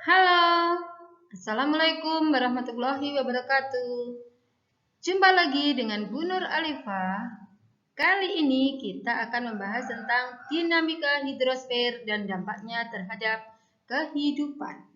Halo, Assalamualaikum warahmatullahi wabarakatuh. Jumpa lagi dengan Bu Nur Alifah. Kali ini kita akan membahas tentang dinamika hidrosfer dan dampaknya terhadap kehidupan.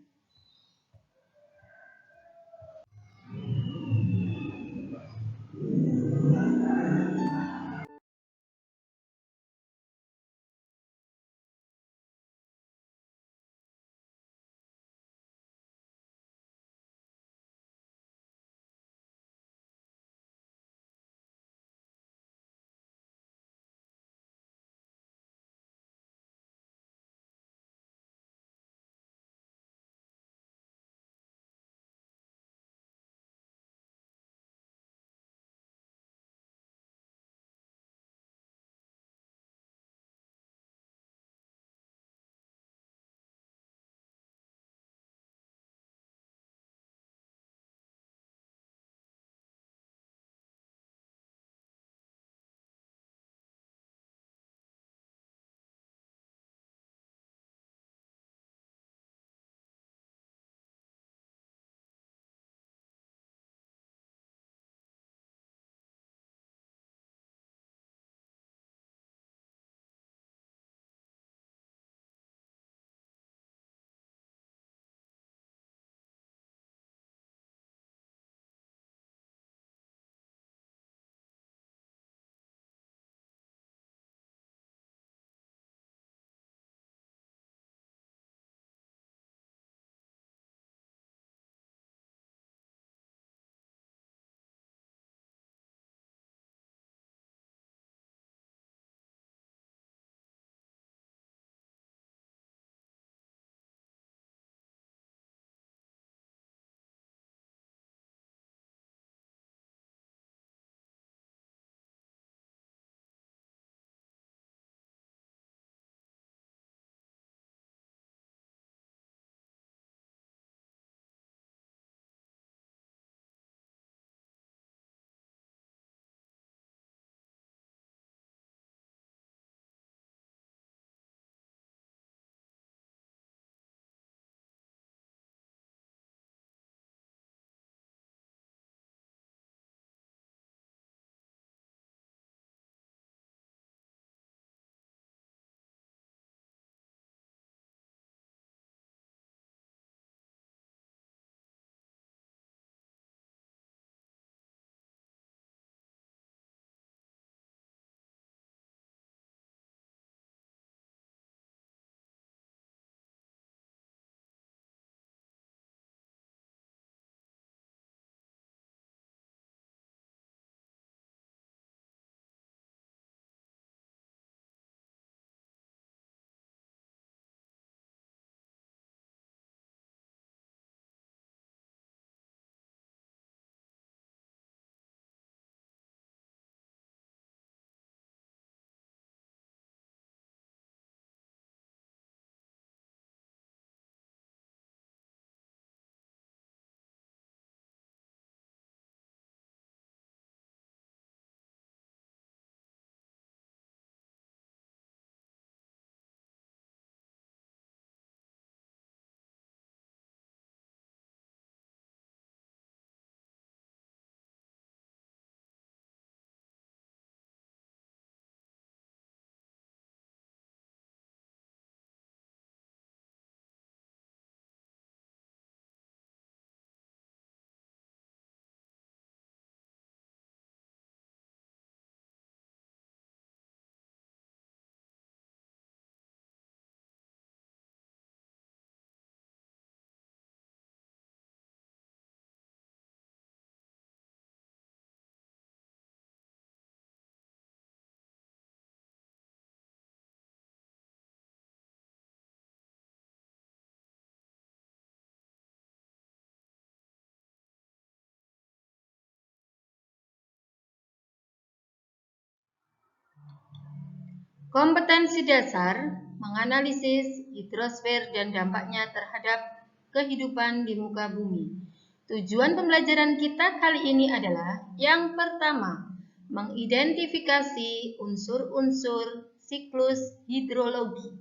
Kompetensi dasar menganalisis hidrosfer dan dampaknya terhadap kehidupan di muka bumi. Tujuan pembelajaran kita kali ini adalah yang pertama, mengidentifikasi unsur-unsur siklus hidrologi.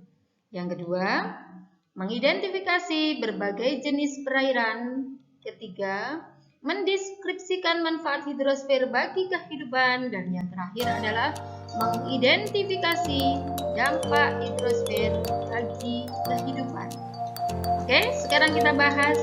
Yang kedua, mengidentifikasi berbagai jenis perairan. Ketiga, mendeskripsikan manfaat hidrosfer bagi kehidupan. Dan yang terakhir adalah mengidentifikasi dampak hidrosfer bagi kehidupan. Oke, sekarang kita bahas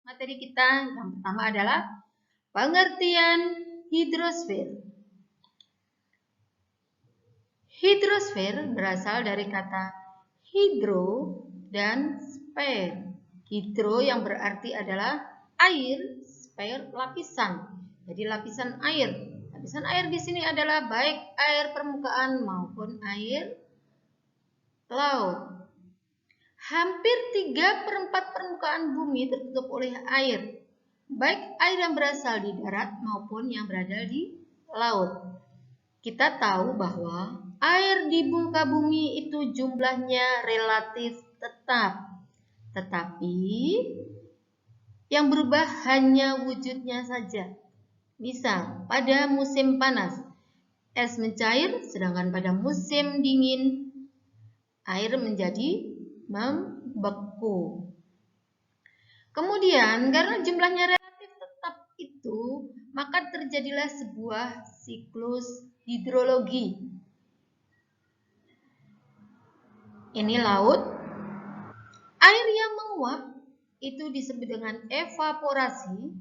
materi kita. Yang pertama adalah pengertian hidrosfer. Hidrosfer berasal dari kata hidro dan sphere. Hidro yang berarti adalah air, sphere lapisan. Jadi lapisan air. Lapisan air di sini adalah baik air permukaan maupun air laut. Hampir 3/4 permukaan bumi tertutup oleh air, baik air yang berasal di darat maupun yang berada di laut. Kita tahu bahwa air di muka bumi itu jumlahnya relatif tetap, tetapi yang berubah hanya wujudnya saja. Misal, pada musim panas, es mencair, sedangkan pada musim dingin, air menjadi membeku. Kemudian, karena jumlahnya relatif tetap itu, maka terjadilah sebuah siklus hidrologi. Ini laut. Air yang menguap itu disebut dengan evaporasi.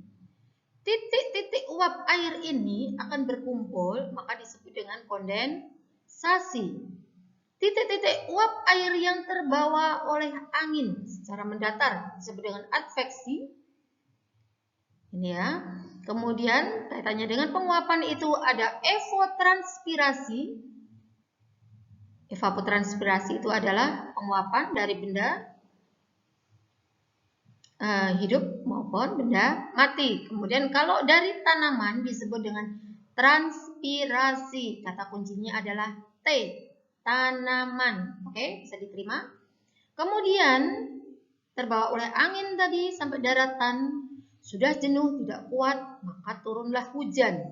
Titik-titik uap air ini akan berkumpul, maka disebut dengan kondensasi. Titik-titik uap air yang terbawa oleh angin secara mendatar disebut dengan adveksi. Ini ya. Kemudian kaitannya dengan penguapan itu ada evapotranspirasi. Evapotranspirasi itu adalah penguapan dari benda hidup maupun maupun benda mati. Kemudian kalau dari tanaman disebut dengan transpirasi. Kata kuncinya adalah T, tanaman. Oke, bisa diterima. Kemudian terbawa oleh angin tadi sampai daratan, sudah jenuh tidak kuat, maka turunlah hujan.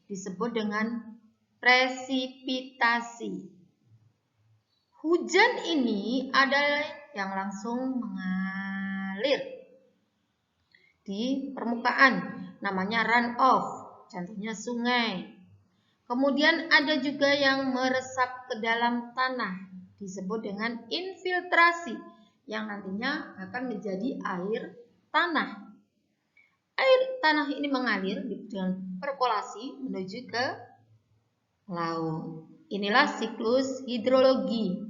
Disebut dengan presipitasi. Hujan ini adalah yang langsung mengalir di permukaan, namanya runoff, contohnya sungai. Kemudian ada juga yang meresap ke dalam tanah, disebut dengan infiltrasi, yang nantinya akan menjadi air tanah. Air tanah ini mengalir dengan perkolasi menuju ke laut. Inilah siklus hidrologi.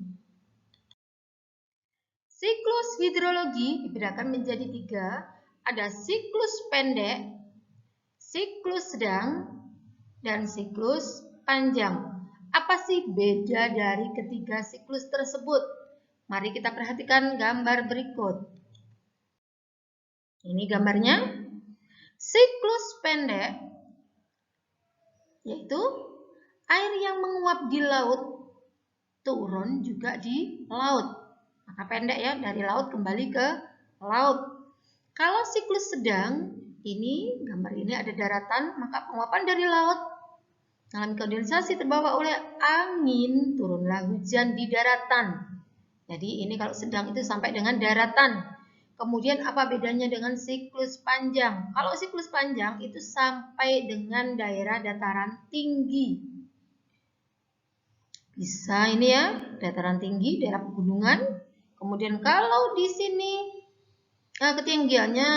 Siklus hidrologi dibedakan menjadi 3. Ada siklus pendek, siklus sedang, dan siklus panjang. Apa sih beda dari ketiga siklus tersebut? Mari kita perhatikan gambar berikut. Ini gambarnya. Siklus pendek yaitu air yang menguap di laut turun juga di laut. Maka pendek ya, dari laut kembali ke laut. Kalau siklus sedang, ini gambar ini ada daratan, maka penguapan dari laut mengalami kondensasi terbawa oleh angin, turunlah hujan di daratan. Jadi ini kalau sedang itu sampai dengan daratan. Kemudian apa bedanya dengan siklus panjang? Kalau siklus panjang itu sampai dengan daerah dataran tinggi. Bisa ini ya, dataran tinggi, daerah pegunungan. Kemudian kalau di sini ketinggiannya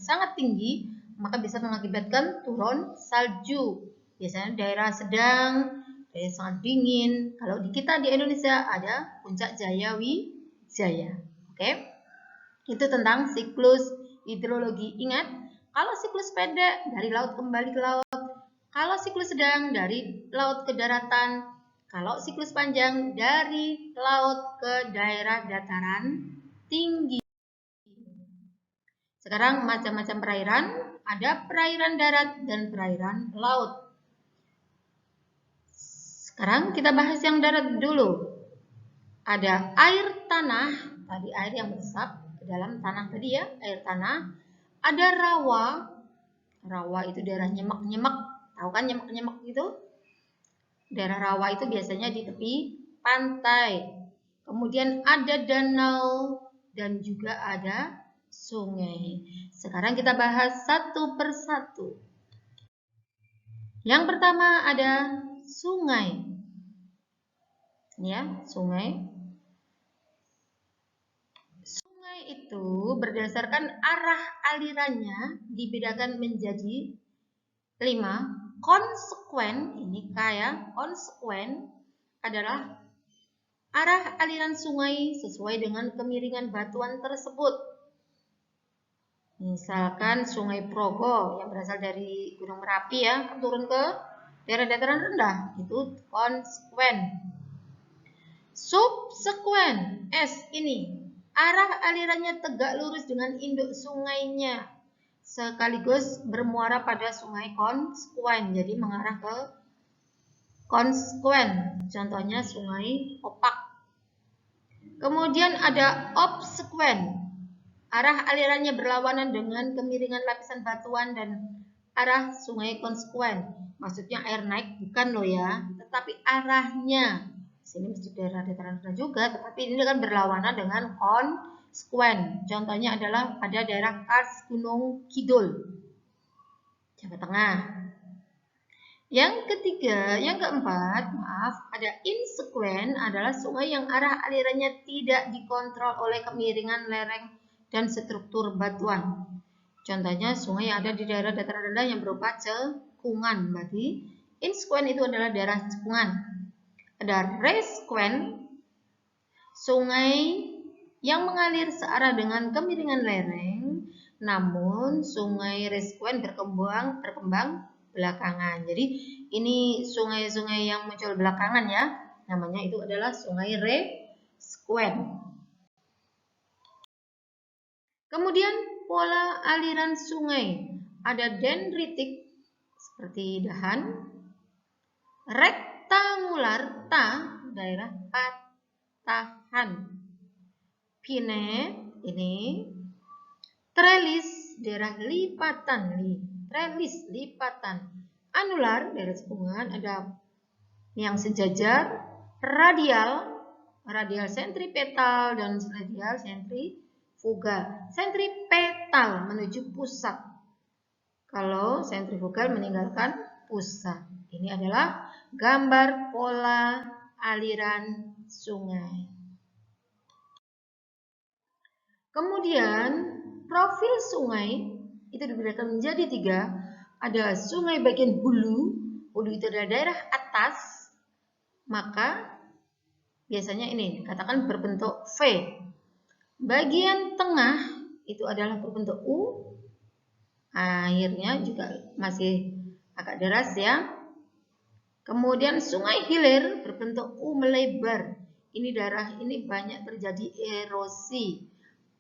sangat tinggi, maka bisa mengakibatkan turun salju. Biasanya daerah sedang, daerah sangat dingin. Kalau di kita di Indonesia ada Puncak Jaya Wijaya. Oke. Itu tentang siklus hidrologi. Ingat, kalau siklus pendek dari laut kembali ke laut, kalau siklus sedang dari laut ke daratan, kalau siklus panjang dari laut ke daerah dataran tinggi. Sekarang macam-macam perairan, ada perairan darat dan perairan laut. Sekarang kita bahas yang darat dulu. Ada air tanah, tadi air yang meresap ke dalam tanah tadi ya, air tanah. Ada rawa, rawa itu daerah nyemek-nyemek, tahu kan nyemek-nyemek itu? Daerah rawa itu biasanya di tepi pantai. Kemudian ada danau dan juga ada sungai. Sekarang kita bahas satu persatu. Yang pertama ada sungai. Ya, sungai. Sungai itu berdasarkan arah alirannya dibedakan menjadi 5. Konsekuen, ini kaya, konsekuen adalah arah aliran sungai sesuai dengan kemiringan batuan tersebut. Misalkan Sungai Progo yang berasal dari Gunung Merapi ya, turun ke daerah dataran rendah, itu konsekuen. Subsekuen, S ini, arah alirannya tegak lurus dengan induk sungainya, sekaligus bermuara pada sungai konsekuen, jadi mengarah ke konsekuen, contohnya Sungai Opak. Kemudian ada obsekuen, arah alirannya berlawanan dengan kemiringan lapisan batuan dan arah sungai konsekuen. Maksudnya air naik bukan loh ya, tetapi arahnya. Sini mesti daerah dataran rendah juga, tetapi ini kan berlawanan dengan konsekuen. Contohnya adalah pada daerah Kars Gunung Kidul, Jawa Tengah. Yang ketiga, yang keempat, ada insekuen adalah sungai yang arah alirannya tidak dikontrol oleh kemiringan lereng dan struktur batuan. Contohnya sungai yang ada di daerah dataran rendah yang berupa cekungan. Berarti insekuen itu adalah daerah cekungan. Ada resekuen, sungai yang mengalir searah dengan kemiringan lereng, namun sungai resekuen berkembang belakangan. Jadi ini sungai-sungai yang muncul belakangan ya, namanya itu adalah sungai resekuen. Kemudian pola aliran sungai. Ada dendritik seperti dahan, rektangular daerah patahan, pinet ini, trelis daerah lipatan, trelis lipatan, anular daerah cekungan, ada yang sejajar, radial sentripetal dan radial sentrifugal. Sentripetal menuju pusat, kalau sentrifugal meninggalkan pusat. Ini adalah gambar pola aliran sungai. Kemudian profil sungai itu dibedakan menjadi 3. Ada sungai bagian hulu itu adalah daerah atas, maka biasanya ini katakan berbentuk V. Bagian tengah itu adalah berbentuk U. Airnya juga masih agak deras ya. Kemudian sungai hilir berbentuk U melebar. Ini daerah ini banyak terjadi erosi.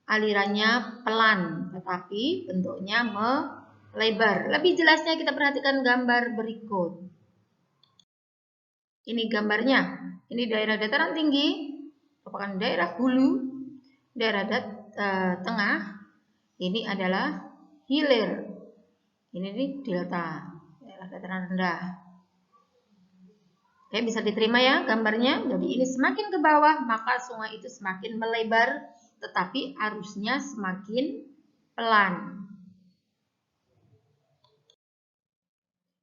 Alirannya pelan tetapi bentuknya melebar. Lebih jelasnya kita perhatikan gambar berikut. Ini gambarnya. Ini daerah dataran tinggi, merupakan daerah hulu, daerah tengah. Ini adalah hilir. Ini nih delta, daerah dataran rendah. Oke, bisa diterima ya gambarnya. Jadi ini semakin ke bawah, maka sungai itu semakin melebar, tetapi arusnya semakin pelan.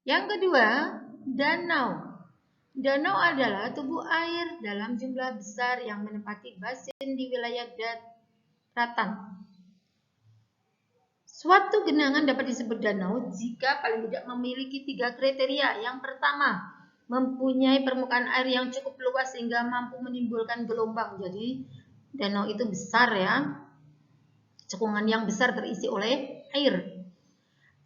Yang kedua, danau. Danau adalah tubuh air dalam jumlah besar yang menempati basin di wilayah daratan. Suatu genangan dapat disebut danau jika paling tidak memiliki 3 kriteria. Yang pertama, mempunyai permukaan air yang cukup luas sehingga mampu menimbulkan gelombang. Jadi danau itu besar ya, cekungan yang besar terisi oleh air.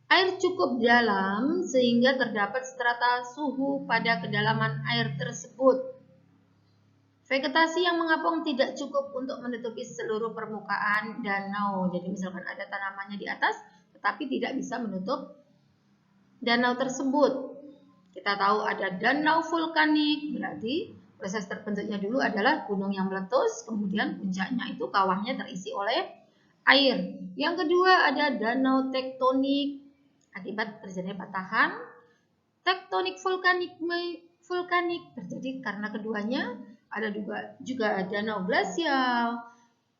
Air cukup dalam sehingga terdapat strata suhu pada kedalaman air tersebut. Vegetasi yang mengapung tidak cukup untuk menutupi seluruh permukaan danau. Jadi misalkan ada tanamannya di atas, tetapi tidak bisa menutup danau tersebut. Kita tahu ada danau vulkanik, berarti proses terbentuknya dulu adalah gunung yang meletus, kemudian puncaknya itu kawahnya terisi oleh air. Yang kedua ada danau tektonik, akibat terjadinya patahan. Tektonik vulkanik terjadi karena keduanya. Ada juga danau glasial,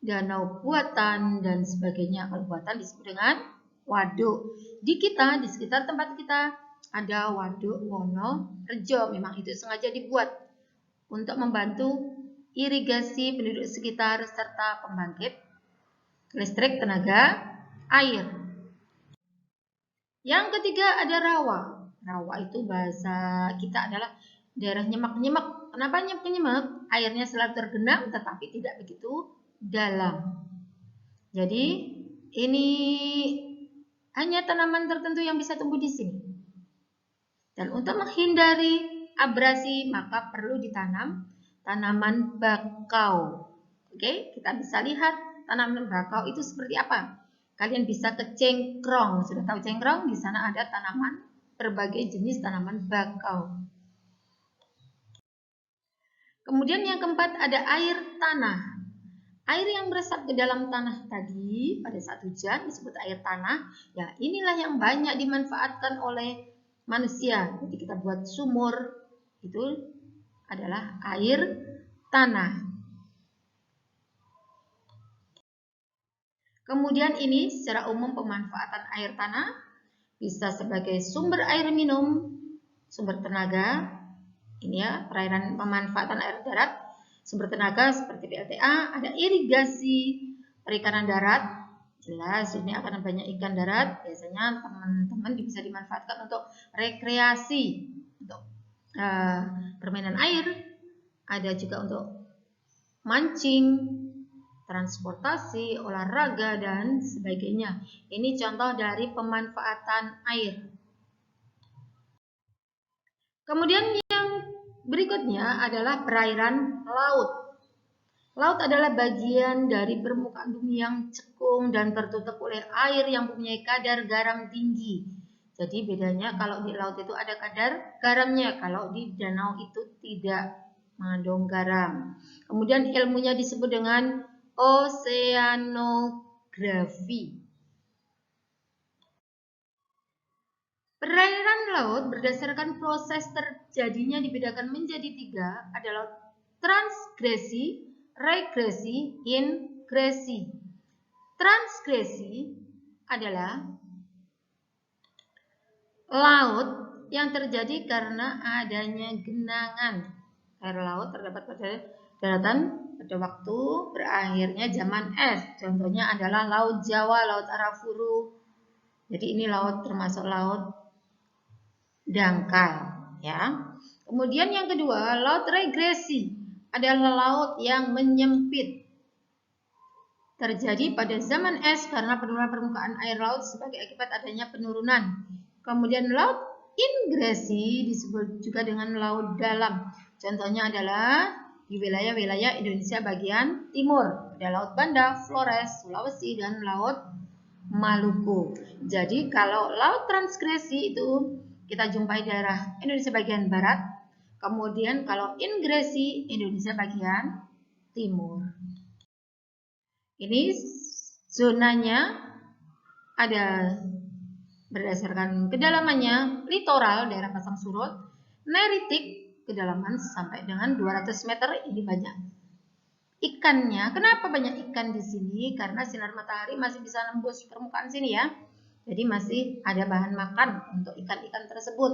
danau buatan, dan sebagainya. Kalau buatan disebut dengan waduk. Di sekitar tempat kita ada waduk Wonorejo. Memang itu sengaja dibuat untuk membantu irigasi penduduk sekitar serta pembangkit listrik tenaga air. Yang ketiga ada rawa. Rawa itu bahasa kita adalah daerah nyemak-nyemak. Kenapa nyemak-nyemak? Airnya selalu tergenang tetapi tidak begitu dalam. Jadi ini hanya tanaman tertentu yang bisa tumbuh di sini. Dan untuk menghindari abrasi maka perlu ditanam tanaman bakau. Oke, kita bisa lihat tanaman bakau itu seperti apa. Kalian bisa ke Cengkrong. Sudah tahu Cengkrong? Di sana ada tanaman, berbagai jenis tanaman bakau. Kemudian yang keempat ada air tanah. Air yang meresap ke dalam tanah tadi pada saat hujan disebut air tanah. Ya, inilah yang banyak dimanfaatkan oleh manusia. Jadi kita buat sumur, itu adalah air tanah. Kemudian ini secara umum pemanfaatan air tanah bisa sebagai sumber air minum, sumber tenaga, ini ya perairan pemanfaatan air darat, sumber tenaga seperti PLTA, ada irigasi perikanan darat, jelas ini akan banyak ikan darat, biasanya teman-teman bisa dimanfaatkan untuk rekreasi, untuk permainan air, ada juga untuk mancing, transportasi, olahraga, dan sebagainya. Ini contoh dari pemanfaatan air. Kemudian yang berikutnya adalah perairan laut. Laut adalah bagian dari permukaan bumi yang cekung dan tertutup oleh air yang mempunyai kadar garam tinggi. Jadi bedanya kalau di laut itu ada kadar garamnya, kalau di danau itu tidak mengandung garam. Kemudian ilmunya disebut dengan oceanografi. Perairan laut berdasarkan proses terjadinya dibedakan menjadi 3 adalah transgresi, regresi, ingresi. Transgresi adalah laut yang terjadi karena adanya genangan. Air laut terdapat pada daratan pada waktu berakhirnya zaman es. Contohnya adalah Laut Jawa, Laut Arafuru. Jadi ini laut termasuk laut dangkal, ya. Kemudian yang kedua, laut regresi adalah laut yang menyempit. Terjadi pada zaman es karena penurunan permukaan air laut sebagai akibat adanya penurunan. Kemudian laut ingresi disebut juga dengan laut dalam. Contohnya adalah di wilayah-wilayah Indonesia bagian timur. Ada Laut Banda, Flores, Sulawesi, dan Laut Maluku. Jadi kalau laut transgresi itu kita jumpai daerah Indonesia bagian barat. Kemudian kalau ingresi Indonesia bagian timur. Ini zonanya ada berdasarkan kedalamannya, litoral daerah pasang surut, neritik kedalaman sampai dengan 200 meter, ini banyak ikannya. Kenapa banyak ikan di sini? Karena sinar matahari masih bisa nembus permukaan sini ya. Jadi masih ada bahan makan untuk ikan-ikan tersebut.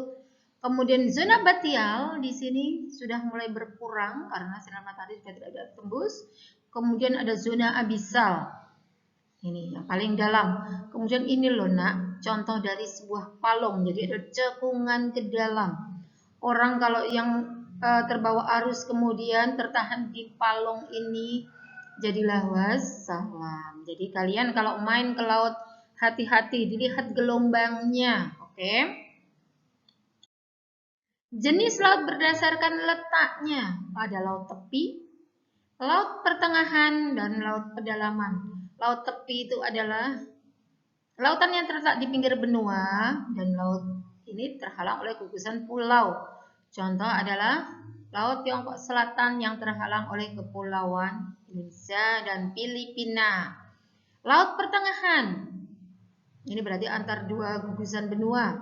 Kemudian zona batial di sini sudah mulai berkurang karena sinar matahari sudah tidak ada tembus. Kemudian ada zona abisal. Ini yang paling dalam. Kemudian ini loh nak, contoh dari sebuah palung. Jadi ada cekungan ke dalam. Orang kalau yang terbawa arus kemudian tertahan di palung ini jadilah wassalam. Jadi kalian kalau main ke laut hati-hati, dilihat gelombangnya, oke? Jenis laut berdasarkan letaknya pada laut tepi, laut pertengahan, dan laut pedalaman. Laut tepi itu adalah lautan yang terletak di pinggir benua dan laut ini terhalang oleh gugusan pulau. Contoh adalah Laut Tiongkok Selatan yang terhalang oleh kepulauan Indonesia dan Filipina. Laut pertengahan, ini berarti antar dua gugusan benua.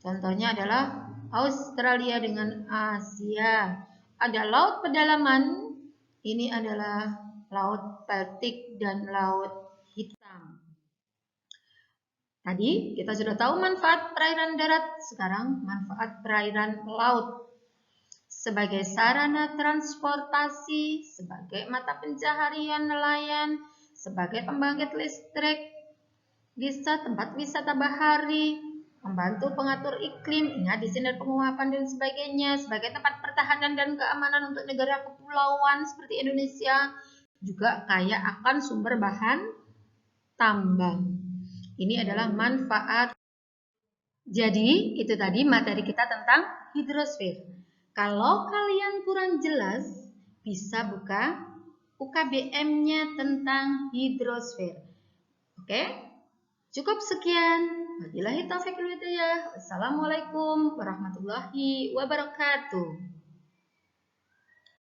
Contohnya adalah Australia dengan Asia. Ada laut pedalaman, ini adalah Laut Baltik dan Laut Hitam. Tadi kita sudah tahu manfaat perairan darat, sekarang manfaat perairan laut. Sebagai sarana transportasi, sebagai mata pencaharian nelayan, sebagai pembangkit listrik, bisa tempat wisata bahari, membantu pengatur iklim, ingat di sini penguapan dan sebagainya, sebagai tempat pertahanan dan keamanan untuk negara kepulauan seperti Indonesia, juga kaya akan sumber bahan tambang. Ini adalah manfaat. Jadi, itu tadi materi kita tentang hidrosfer. Kalau kalian kurang jelas, bisa buka UKBM-nya tentang hidrosfer. Oke? Cukup sekian. Wabillahi taufiq wal hidayah. Wassalamualaikum warahmatullahi wabarakatuh.